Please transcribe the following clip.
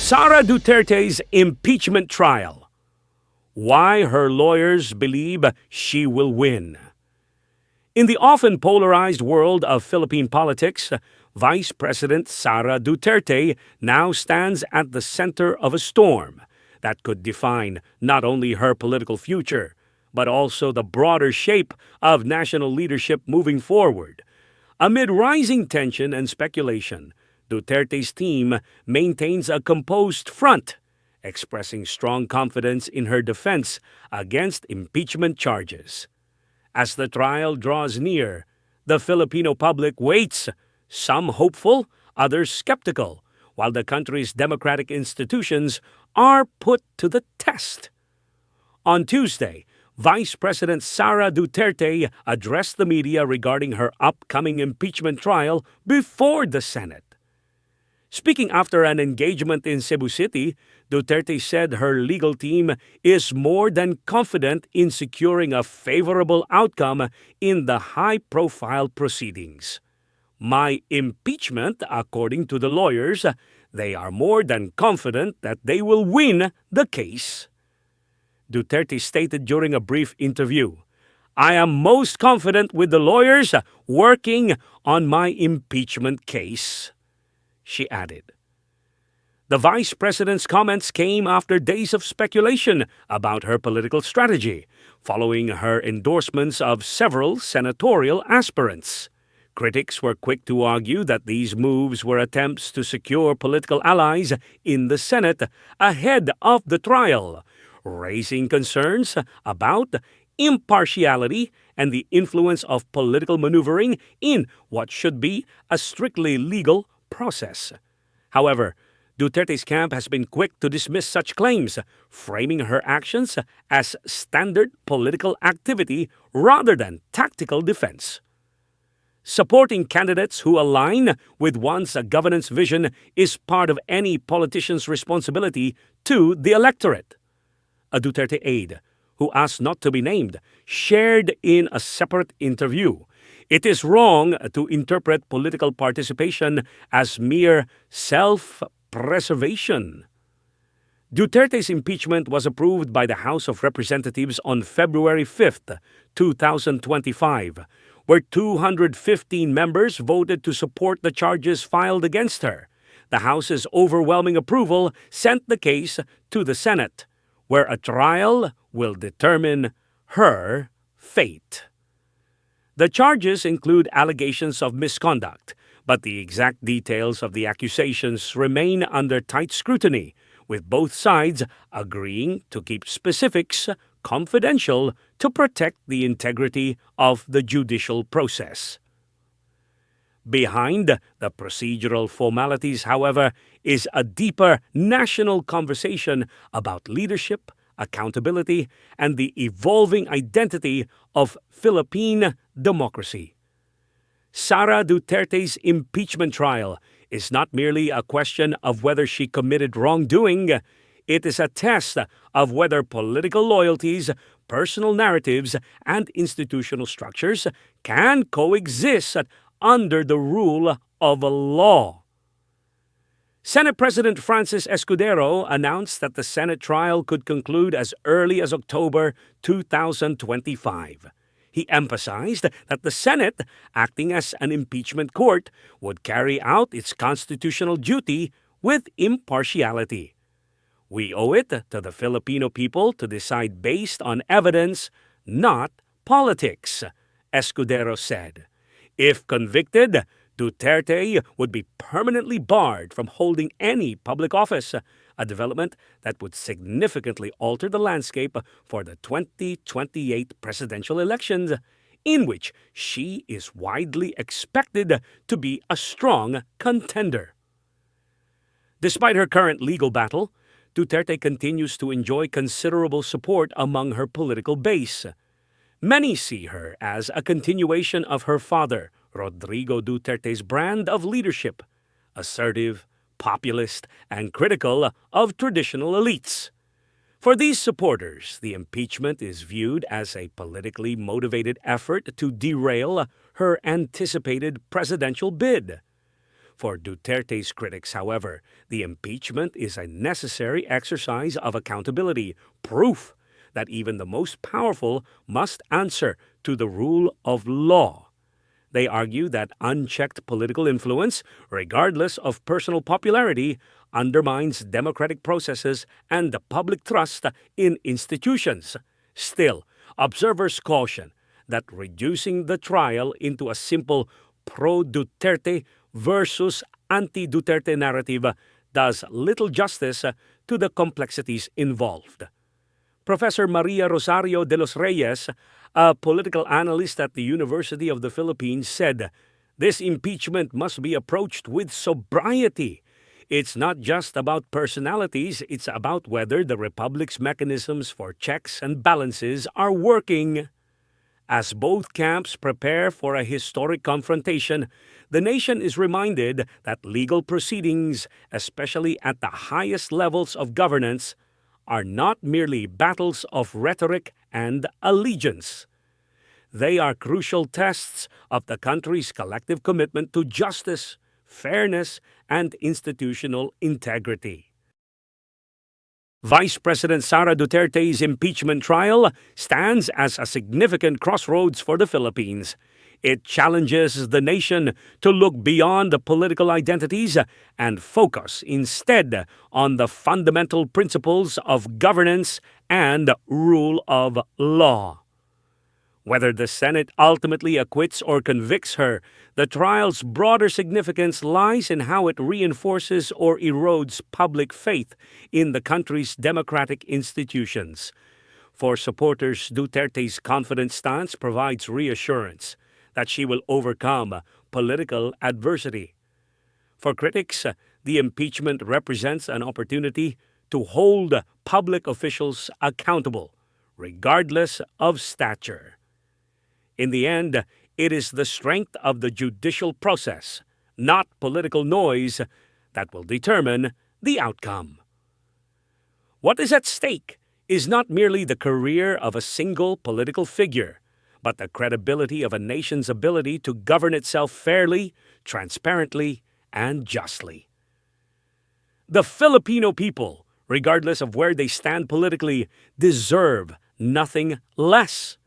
Sara Duterte's impeachment trial. Why her lawyers believe she will win. In the often polarized world of Philippine politics, Vice President Sara Duterte now stands at the center of a storm that could define not only her political future, but also the broader shape of national leadership moving forward. Amid rising tension and speculation, Duterte's team maintains a composed front, expressing strong confidence in her defense against impeachment charges. As the trial draws near, the Filipino public waits, some hopeful, others skeptical, while the country's democratic institutions are put to the test. On Tuesday, Vice President Sara Duterte addressed the media regarding her upcoming impeachment trial before the Senate. Speaking after an engagement in Cebu City, Duterte said her legal team is more than confident in securing a favorable outcome in the high-profile proceedings. My impeachment, according to the lawyers, they are more than confident that they will win the case. Duterte stated during a brief interview, I am most confident with the lawyers working on my impeachment case. She added. The vice president's comments came after days of speculation about her political strategy, following her endorsements of several senatorial aspirants. Critics were quick to argue that these moves were attempts to secure political allies in the Senate ahead of the trial, raising concerns about impartiality and the influence of political maneuvering in what should be a strictly legal process. However, Duterte's camp has been quick to dismiss such claims, framing her actions as standard political activity rather than tactical defense. Supporting candidates who align with one's governance vision is part of any politician's responsibility to the electorate. A Duterte aide, who asked not to be named, shared in a separate interview, it is wrong to interpret political participation as mere self-preservation. Duterte's impeachment was approved by the House of Representatives on February 5, 2025, where 215 members voted to support the charges filed against her. The House's overwhelming approval sent the case to the Senate, where a trial will determine her fate. The charges include allegations of misconduct, but the exact details of the accusations remain under tight scrutiny, with both sides agreeing to keep specifics confidential to protect the integrity of the judicial process. Behind the procedural formalities, however, is a deeper national conversation about leadership, accountability, and the evolving identity of Philippine democracy. Sara Duterte's impeachment trial is not merely a question of whether she committed wrongdoing. It is a test of whether political loyalties, personal narratives, and institutional structures can coexist under the rule of law. Senate President Francis Escudero announced that the Senate trial could conclude as early as October 2025. He emphasized that the Senate, acting as an impeachment court, would carry out its constitutional duty with impartiality. We owe it to the Filipino people to decide based on evidence, not politics, Escudero said. If convicted, Duterte would be permanently barred from holding any public office, a development that would significantly alter the landscape for the 2028 presidential elections, in which she is widely expected to be a strong contender. Despite her current legal battle, Duterte continues to enjoy considerable support among her political base. Many see her as a continuation of her father, Rodrigo Duterte's brand of leadership, assertive, populist, and critical of traditional elites. For these supporters, the impeachment is viewed as a politically motivated effort to derail her anticipated presidential bid. For Duterte's critics, however, the impeachment is a necessary exercise of accountability, proof that even the most powerful must answer to the rule of law. They argue that unchecked political influence, regardless of personal popularity, undermines democratic processes and the public trust in institutions. Still, observers caution that reducing the trial into a simple pro-Duterte versus anti-Duterte narrative does little justice to the complexities involved. Professor Maria Rosario de los Reyes, a political analyst at the University of the Philippines, said, "This impeachment must be approached with sobriety. It's not just about personalities, it's about whether the Republic's mechanisms for checks and balances are working." As both camps prepare for a historic confrontation, the nation is reminded that legal proceedings, especially at the highest levels of governance, are not merely battles of rhetoric and allegiance. They are crucial tests of the country's collective commitment to justice, fairness, and institutional integrity. Vice President Sara Duterte's impeachment trial stands as a significant crossroads for the Philippines. It challenges the nation to look beyond the political identities and focus instead on the fundamental principles of governance and rule of law. Whether the Senate ultimately acquits or convicts her, the trial's broader significance lies in how it reinforces or erodes public faith in the country's democratic institutions. For supporters, Duterte's confident stance provides reassurance that she will overcome political adversity. For critics, the impeachment represents an opportunity to hold public officials accountable, regardless of stature. In the end, it is the strength of the judicial process, not political noise, that will determine the outcome. What is at stake is not merely the career of a single political figure, but the credibility of a nation's ability to govern itself fairly, transparently, and justly. The Filipino people, regardless of where they stand politically, deserve nothing less.